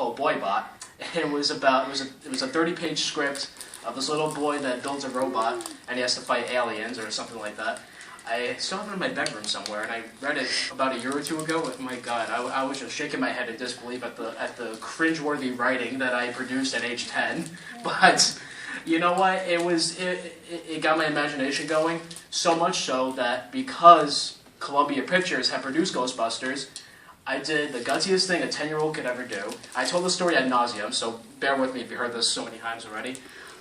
called Boybot. It was a 30-page script of this little boy that builds a robot and he has to fight aliens or something like that. I still have it in my bedroom somewhere, and I read it about a year or two ago. My God, I was just shaking my head in disbelief at the cringeworthy writing that I produced at age 10. But you know what? It got my imagination going, so much so that because Columbia Pictures had produced Ghostbusters, I did the gutsiest thing a 10-year-old could ever do. I told the story ad nauseum, so bear with me if you heard this so many times already.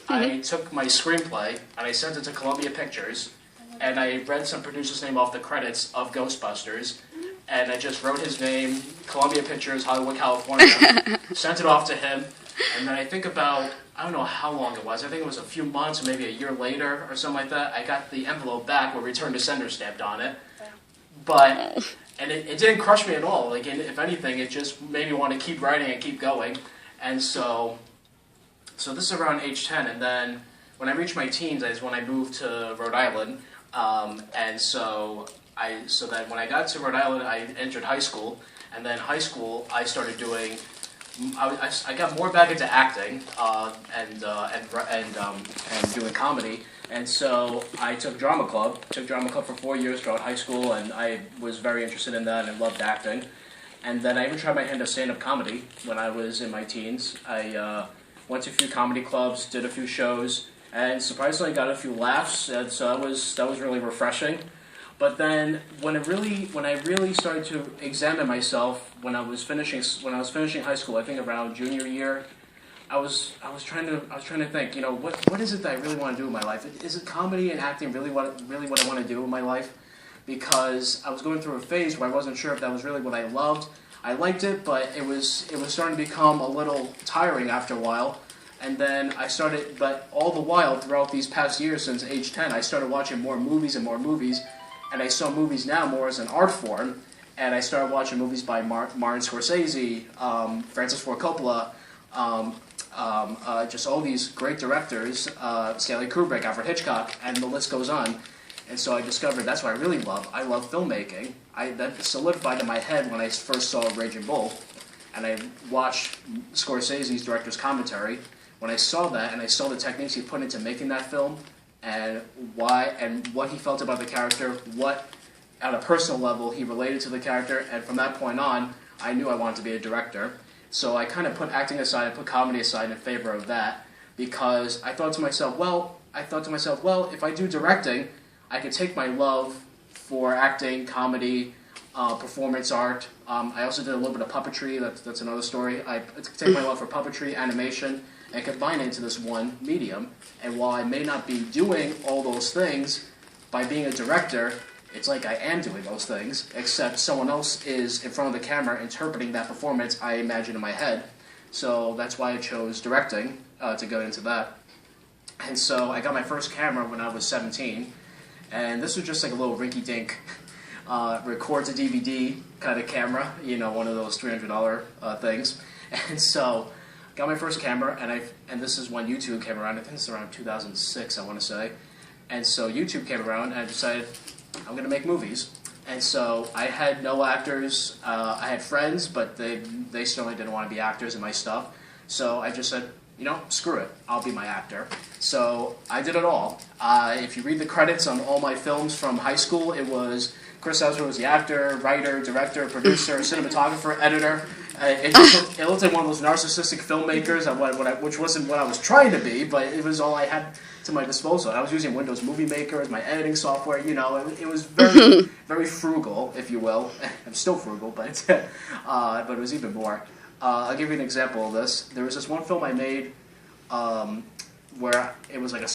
I took my screenplay and I sent it to Columbia Pictures, and I read some producer's name off the credits of Ghostbusters, and I just wrote his name, Columbia Pictures, Hollywood, California, sent it off to him, and then I think about, I don't know how long it was, I think it was a few months or maybe a year later or something like that, I got the envelope back with return to sender stamped on it. And it didn't crush me at all. Like, if anything, it just made me want to keep writing and keep going. And so this is around age 10, and then when I reached my teens is when I moved to Rhode Island. And so then when I got to Rhode Island, I entered high school, and then high school I started doing. I got more back into acting and doing comedy. And so I took drama club for 4 years throughout high school, and I was very interested in that and loved acting. And then I even tried my hand at stand-up comedy when I was in my teens. I went to a few comedy clubs, did a few shows, and surprisingly got a few laughs, and so that was really refreshing. But then when I really started to examine myself when I was finishing high school, I think around junior year, I was trying to think, you know, what is it that I really want to do in my life? Is it comedy and acting really what I want to do in my life? Because I was going through a phase where I wasn't sure if that was really what I loved. I liked it, but it was starting to become a little tiring after a while. And then but all the while throughout these past years since age 10, I started watching more movies, and I saw movies now more as an art form. And I started watching movies by Martin Scorsese, Francis Ford Coppola. Just all these great directors, Stanley Kubrick, Alfred Hitchcock, and the list goes on. And so I discovered that's what I really love. I love filmmaking. That solidified in my head when I first saw Raging Bull, and I watched Scorsese's director's commentary. When I saw that, and I saw the techniques he put into making that film, and what he felt about the character, what, at a personal level, he related to the character, and from that point on, I knew I wanted to be a director. So I kind of put acting aside and put comedy aside in favor of that, because I thought to myself, well, if I do directing, I could take my love for acting, comedy, performance art. I also did a little bit of puppetry. That's another story. I take my love for puppetry, animation, and combine it into this one medium. And while I may not be doing all those things, by being a director, it's like I am doing those things, except someone else is in front of the camera interpreting that performance I imagine in my head. So that's why I chose directing, to go into that. And so I got my first camera when I was 17, and this was just like a little rinky-dink record to DVD kind of camera, you know, one of those $300 things. And so got my first camera, and this is when YouTube came around. I think it's around 2006, I want to say. And so YouTube came around, and I decided I'm going to make movies. And so I had no actors. I had friends, but they certainly didn't want to be actors in my stuff. So I just said, you know, screw it. I'll be my actor. So I did it all. If you read the credits on all my films from high school, it was Chris Esper was the actor, writer, director, producer, cinematographer, editor. It looked like one of those narcissistic filmmakers, which wasn't what I was trying to be, but it was all I had to my disposal. I was using Windows Movie Maker as my editing software. You know, it was very, very frugal, if you will. I'm still frugal, but it was even more. I'll give you an example of this. There was this one film I made where it was like a